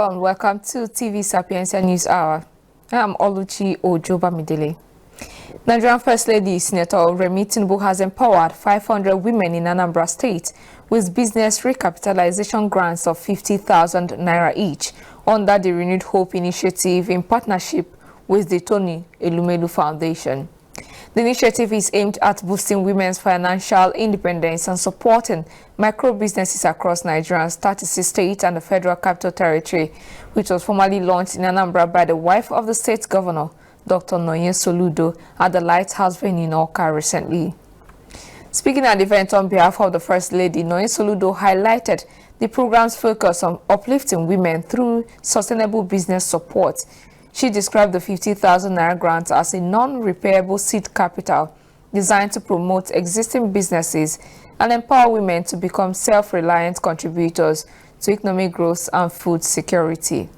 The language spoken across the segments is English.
Hello and welcome to TV Sapienza News Hour. I'm Oluchi Ojobamidele. Nigerian First Lady Senator Remi Tinubu has empowered 500 women in Anambra State with business recapitalization grants of 50,000 naira each under the Renewed Hope initiative in partnership with the Tony Elumelu Foundation. The initiative is aimed at boosting women's financial independence and supporting micro-businesses across Nigeria's 36 states and the Federal Capital Territory, which was formally launched in Anambra by the wife of the state governor, Dr. Noye Soludo, at the Lighthouse venue in Awka recently. Speaking at the event on behalf of the First Lady, Noye Soludo highlighted the program's focus on uplifting women through sustainable business support. She described the 50,000 naira grant as a non-repayable seed capital designed to promote existing businesses and empower women to become self-reliant contributors to economic growth and food security.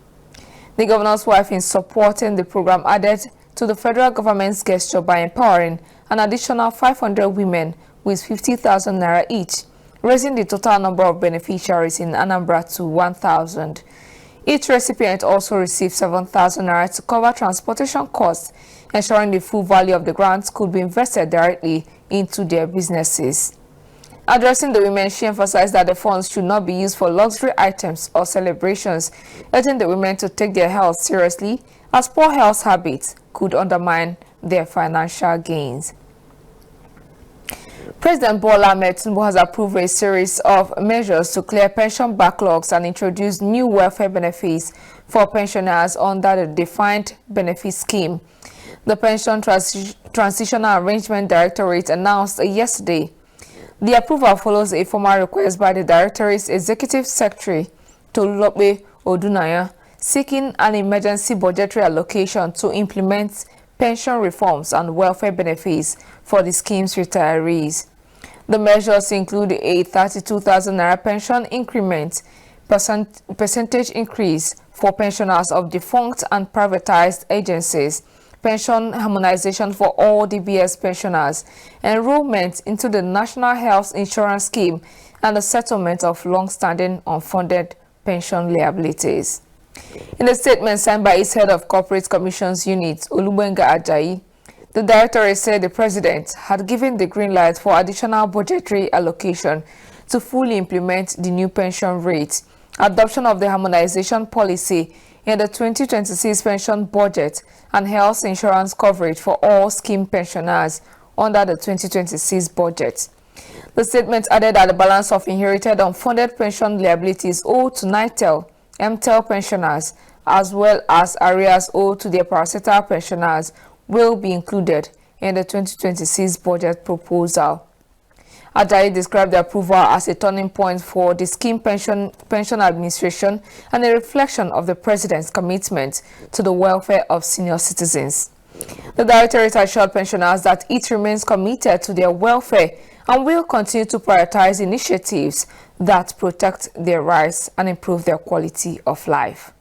The governor's wife, in supporting the program, added to the federal government's gesture by empowering an additional 500 women with 50,000 naira each, raising the total number of beneficiaries in Anambra to 1,000. Each recipient also received 7,000 naira to cover transportation costs, ensuring the full value of the grants could be invested directly into their businesses. Addressing the women, she emphasized that the funds should not be used for luxury items or celebrations, urging the women to take their health seriously, as poor health habits could undermine their financial gains. President Bola Tinubu has approved a series of measures to clear pension backlogs and introduce new welfare benefits for pensioners under the defined benefit scheme. The Pension Transitional Arrangement Directorate announced yesterday. The approval follows a formal request by the Directorate's Executive Secretary, Tolulope Odunaya, seeking an emergency budgetary allocation to implement pension reforms and welfare benefits for the scheme's retirees. The measures include a 32,000 naira pension increment, percentage increase for pensioners of defunct and privatized agencies, pension harmonization for all DBS pensioners, enrollment into the National Health Insurance Scheme, and the settlement of long-standing unfunded pension liabilities. In a statement signed by its head of Corporate Commissions Unit, Olubenga Ajayi, the directorate said the president had given the green light for additional budgetary allocation to fully implement the new pension rate, adoption of the harmonization policy in the 2026 pension budget, and health insurance coverage for all scheme pensioners under the 2026 budget. The statement added that the balance of inherited unfunded pension liabilities owed to NITEL, MTEL pensioners, as well as arrears owed to their parastatal pensioners, will be included in the 2026 budget proposal. Ajayi described the approval as a turning point for the scheme pension administration and a reflection of the president's commitment to the welfare of senior citizens. The directorate assured pensioners that it remains committed to their welfare and will continue to prioritize initiatives that protect their rights and improve their quality of life.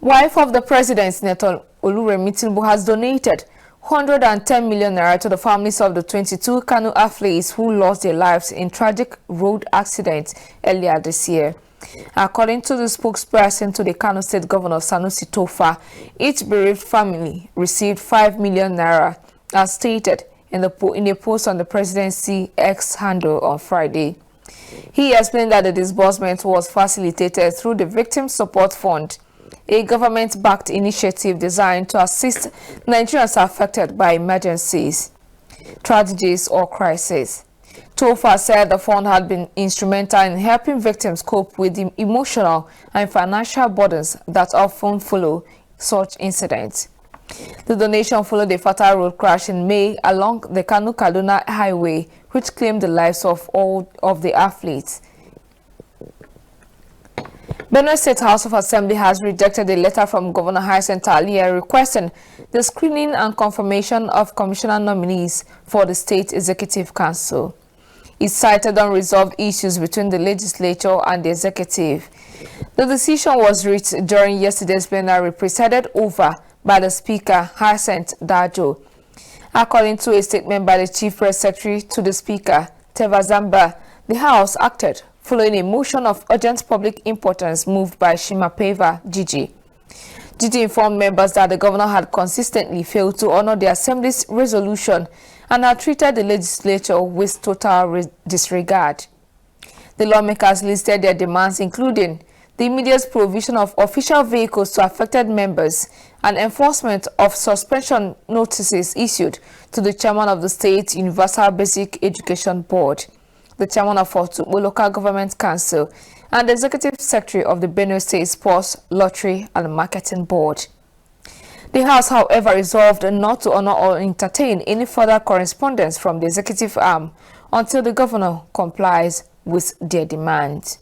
Wife of the president, Senator Oluremi Tinubu, has donated 110 million naira to the families of the 22 Kano athletes who lost their lives in tragic road accidents earlier this year. According to the spokesperson to the Kano State Governor Sanusi Tofa, each bereaved family received 5 million naira, as stated in a post on the presidency X handle on Friday. He explained that the disbursement was facilitated through the Victim Support Fund, a government-backed initiative designed to assist Nigerians affected by emergencies, tragedies, or crises. Tofa said the fund had been instrumental in helping victims cope with the emotional and financial burdens that often follow such incidents. The donation followed a fatal road crash in May along the Kano-Kaduna highway, which claimed the lives of all of the athletes. Benue State House of Assembly has rejected a letter from Governor Hyacinth Alia requesting the screening and confirmation of commissioner nominees for the State Executive Council. It cited unresolved issues between the legislature and the executive. The decision was reached during yesterday's plenary presided over by the Speaker, Hyacinth Dajo. According to a statement by the Chief Press Secretary to the Speaker, Tevazamba, the House acted following a motion of urgent public importance moved by Shimapeva Gigi. Gigi informed members that the governor had consistently failed to honor the Assembly's resolution and had treated the legislature with total disregard. The lawmakers listed their demands, including the immediate provision of official vehicles to affected members and enforcement of suspension notices issued to the chairman of the State Universal Basic Education Board, the chairman of Otubo Local Government Council, and the executive secretary of the Benue State Sports, Lottery and Marketing Board. The House, however, resolved not to honor or entertain any further correspondence from the executive arm until the governor complies with their demands.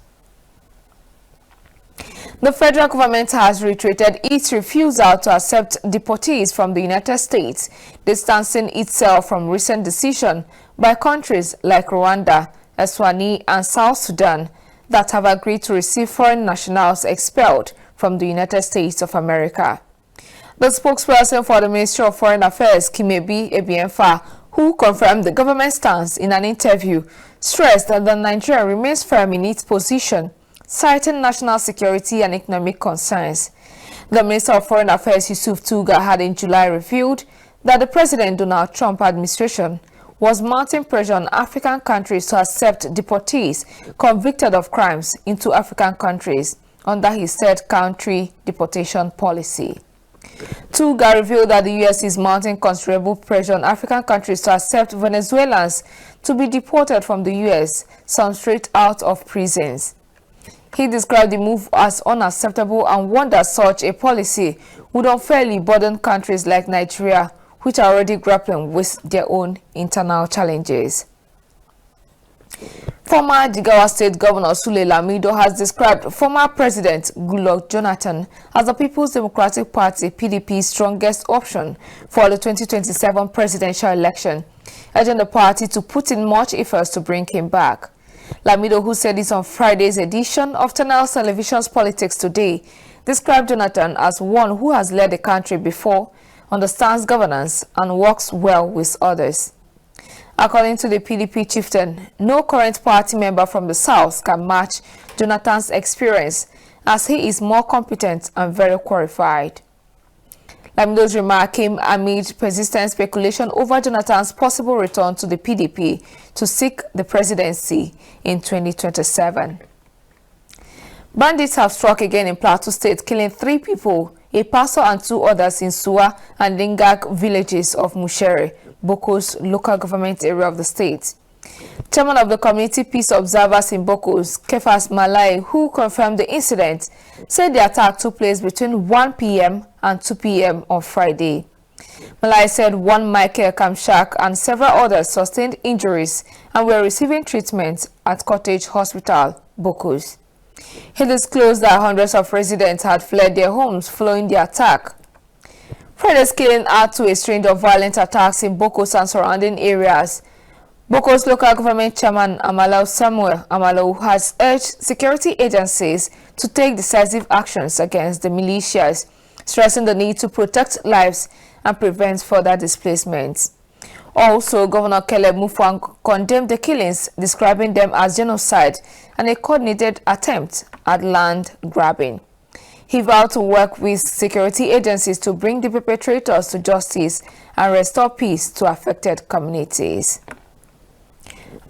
The federal government has reiterated its refusal to accept deportees from the United States, distancing itself from recent decision by countries like Rwanda, Eswatini, and South Sudan that have agreed to receive foreign nationals expelled from the United States of America. The spokesperson for the Ministry of Foreign Affairs, Kimebi Ebienfa, who confirmed the government's stance in an interview, stressed that Nigeria remains firm in its position, citing national security and economic concerns. The Minister of Foreign Affairs, Yusuf Tuga, had in July revealed that the President Donald Trump administration was mounting pressure on African countries to accept deportees convicted of crimes into African countries under his third country deportation policy. Tuga revealed that the U.S. is mounting considerable pressure on African countries to accept Venezuelans to be deported from the U.S., some straight out of prisons. He described the move as unacceptable and warned that such a policy would unfairly burden countries like Nigeria, which are already grappling with their own internal challenges. Former Jigawa State Governor Sule Lamido has described former President Goodluck Jonathan as the People's Democratic Party (PDP's) strongest option for the 2027 presidential election, urging the party to put in much efforts to bring him back. Lamido, who said this on Friday's edition of Channel Television's Politics Today, described Jonathan as one who has led the country before, understands governance, and works well with others. According to the PDP chieftain, no current party member from the South can match Jonathan's experience, as he is more competent and very qualified. Lamido's remark came amid persistent speculation over Jonathan's possible return to the PDP to seek the presidency in 2027. Bandits have struck again in Plateau State, killing 3 people, a pastor and 2 others in Suwa and Lingak villages of Mushere, Boko's local government area of the state. Chairman of the Community Peace Observers in Boko's, Kefas Malai, who confirmed the incident, said the attack took place between 1 p.m. and 2 p.m. on Friday. Malai said one Michael Kamshak and several others sustained injuries and were receiving treatment at Cottage Hospital, Boko's. He disclosed that hundreds of residents had fled their homes following the attack. Friday's killing added to a string of violent attacks in Boko's and surrounding areas. Boko's local government chairman Amalau Samuel Amalau has urged security agencies to take decisive actions against the militias, stressing the need to protect lives and prevent further displacements. Also, Governor Caleb Mufwang condemned the killings, describing them as genocide and a coordinated attempt at land grabbing. He vowed to work with security agencies to bring the perpetrators to justice and restore peace to affected communities.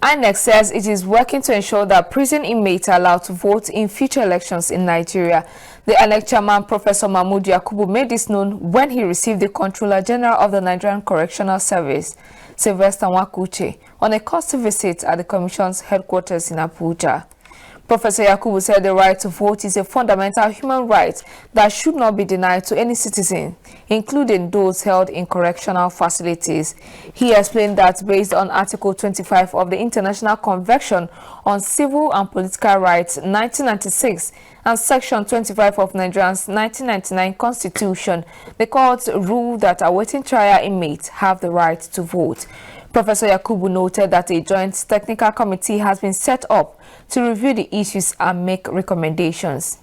INEC says it is working to ensure that prison inmates are allowed to vote in future elections in Nigeria. The INEC chairman, Professor Mahmoud Yakubu, made this known when he received the Controller General of the Nigerian Correctional Service, Sylvester Nwakuche, on a courtesy visit at the Commission's headquarters in Abuja. Professor Yakubu said the right to vote is a fundamental human right that should not be denied to any citizen, including those held in correctional facilities. He explained that based on Article 25 of the International Convention on Civil and Political Rights 1996 and Section 25 of Nigeria's 1999 Constitution, the court ruled that awaiting trial inmates have the right to vote. Professor Yakubu noted that a joint technical committee has been set up to review the issues and make recommendations.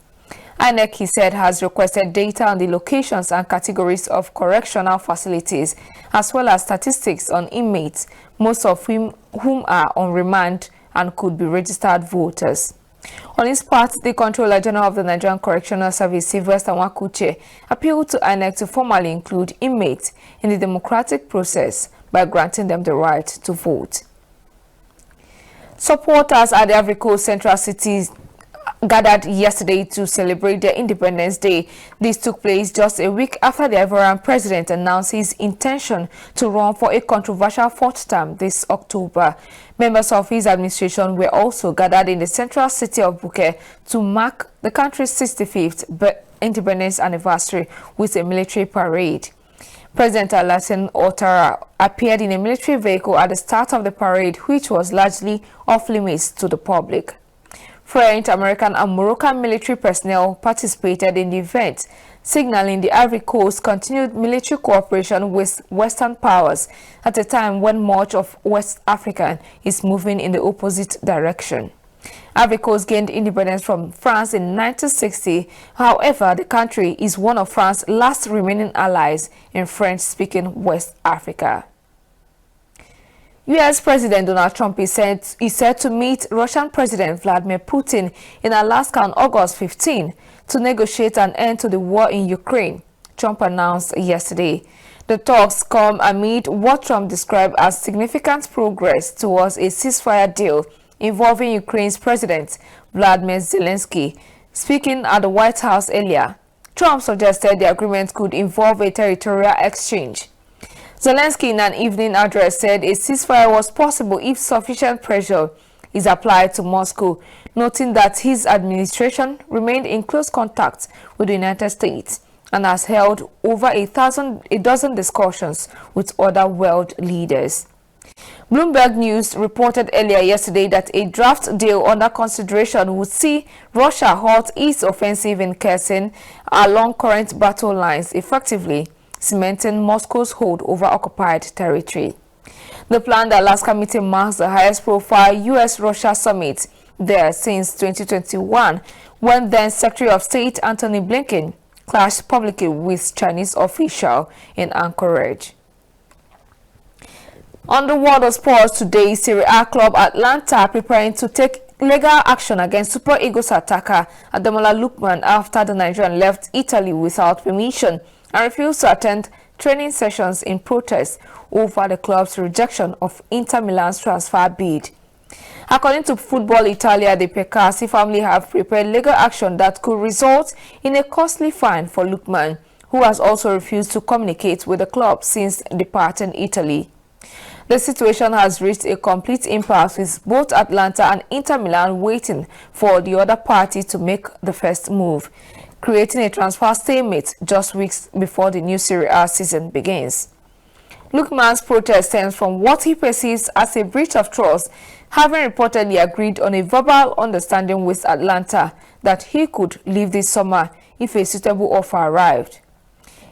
INEC, he said, has requested data on the locations and categories of correctional facilities, as well as statistics on inmates, most of whom are on remand and could be registered voters. On his part, the Controller General of the Nigerian Correctional Service, Sylvester Nwakuche, appealed to INEC to formally include inmates in the democratic process by granting them the right to vote. Supporters at the Ivory Coast Central City gathered yesterday to celebrate their Independence Day. This took place just a week after the Ivorian president announced his intention to run for a controversial fourth term this October. Members of his administration were also gathered in the central city of Buke to mark the country's 65th independence anniversary with a military parade. President Alassane Ouattara appeared in a military vehicle at the start of the parade, which was largely off limits to the public. French, American, and Moroccan military personnel participated in the event, signaling the Ivory Coast's continued military cooperation with Western powers at a time when much of West Africa is moving in the opposite direction. Ivory Coast gained independence from France in 1960. However, the country is one of France's last remaining allies in French-speaking West Africa. U.S. President Donald Trump is set to meet Russian President Vladimir Putin in Alaska on August 15 to negotiate an end to the war in Ukraine, Trump announced yesterday. The talks come amid what Trump described as significant progress towards a ceasefire deal involving Ukraine's President Vladimir Zelensky. Speaking at the White House earlier, Trump suggested the agreement could involve a territorial exchange. Zelensky, in an evening address, said a ceasefire was possible if sufficient pressure is applied to Moscow, noting that his administration remained in close contact with the United States and has held over a dozen discussions with other world leaders. Bloomberg News reported earlier yesterday that a draft deal under consideration would see Russia halt its offensive in Kherson along current battle lines, effectively cementing Moscow's hold over occupied territory. The planned Alaska meeting marks the highest-profile U.S.-Russia summit there since 2021, when then Secretary of State Antony Blinken clashed publicly with Chinese officials in Anchorage. On the world of sports today, Serie A club Atalanta preparing to take legal action against Super Eagles attacker Bola Lookman after the Nigerian left Italy without permission and refused to attend training sessions in protest over the club's rejection of Inter Milan's transfer bid. According to Football Italia, the Pecassi family have prepared legal action that could result in a costly fine for Lookman, who has also refused to communicate with the club since departing Italy. The situation has reached a complete impasse, with both Atalanta and Inter Milan waiting for the other party to make the first move, creating a transfer stalemate just weeks before the new Serie A season begins. Lookman's protest stems from what he perceives as a breach of trust, having reportedly agreed on a verbal understanding with Atalanta that he could leave this summer if a suitable offer arrived.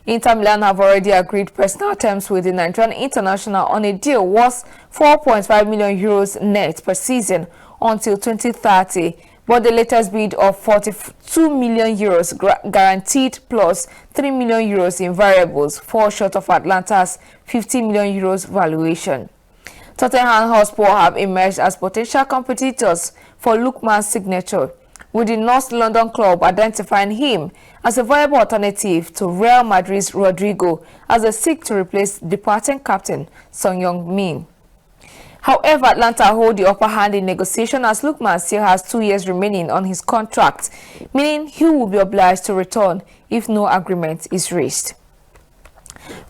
Inter Milan have already agreed personal terms with the Nigerian international on a deal worth €4.5 million net per season until 2030, but the latest bid of €42 million guaranteed plus €3 million in variables fall short of Atlanta's €50 million valuation. Tottenham Hotspur have emerged as potential competitors for Lookman's signature, with the North London club identifying him as a viable alternative to Real Madrid's Rodrigo as they seek to replace departing captain Son Heung-min. However, Atlanta hold the upper hand in negotiation as Lookman still has 2 years remaining on his contract, meaning he will be obliged to return if no agreement is reached.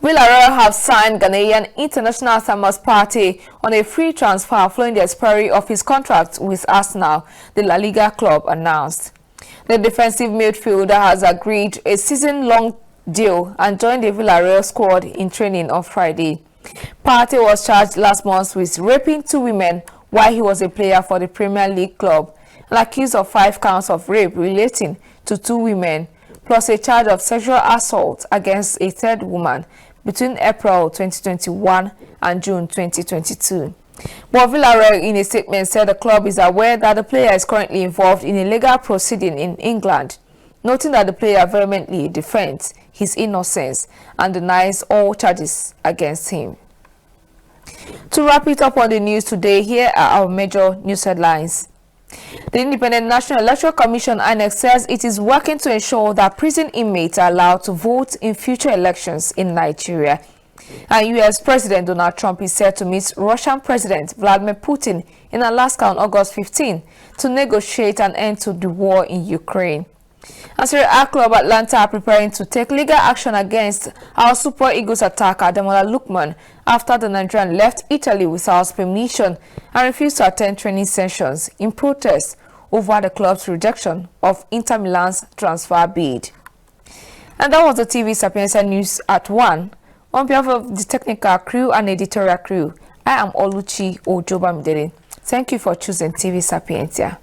Villarreal have signed Ghanaian international Thomas Partey on a free transfer following the expiry of his contract with Arsenal, the La Liga club announced. The defensive midfielder has agreed a season-long deal and joined the Villarreal squad in training on Friday. Partey was charged last month with raping 2 women while he was a player for the Premier League club and accused of 5 counts of rape relating to 2 women, plus a charge of sexual assault against a third woman between April 2021 and June 2022. But Villarreal, in a statement, said the club is aware that the player is currently involved in a legal proceeding in England, noting that the player vehemently defends his innocence and denies all charges against him. To wrap it up on the news today, here are our major news headlines. The Independent National Electoral Commission INEC says it is working to ensure that prison inmates are allowed to vote in future elections in Nigeria. And U.S. President Donald Trump is set to meet Russian President Vladimir Putin in Alaska on August 15 to negotiate an end to the war in Ukraine. And Serie A club Atalanta are preparing to take legal action against our Super Eagles attacker Lookman after the Nigerian left Italy without permission and refused to attend training sessions in protest over the club's rejection of Inter Milan's transfer bid. And that was the TV Sapienza News at 1. On behalf of the technical crew and editorial crew, I am Oluchi Ojobamidele. Thank you for choosing TV Sapienza.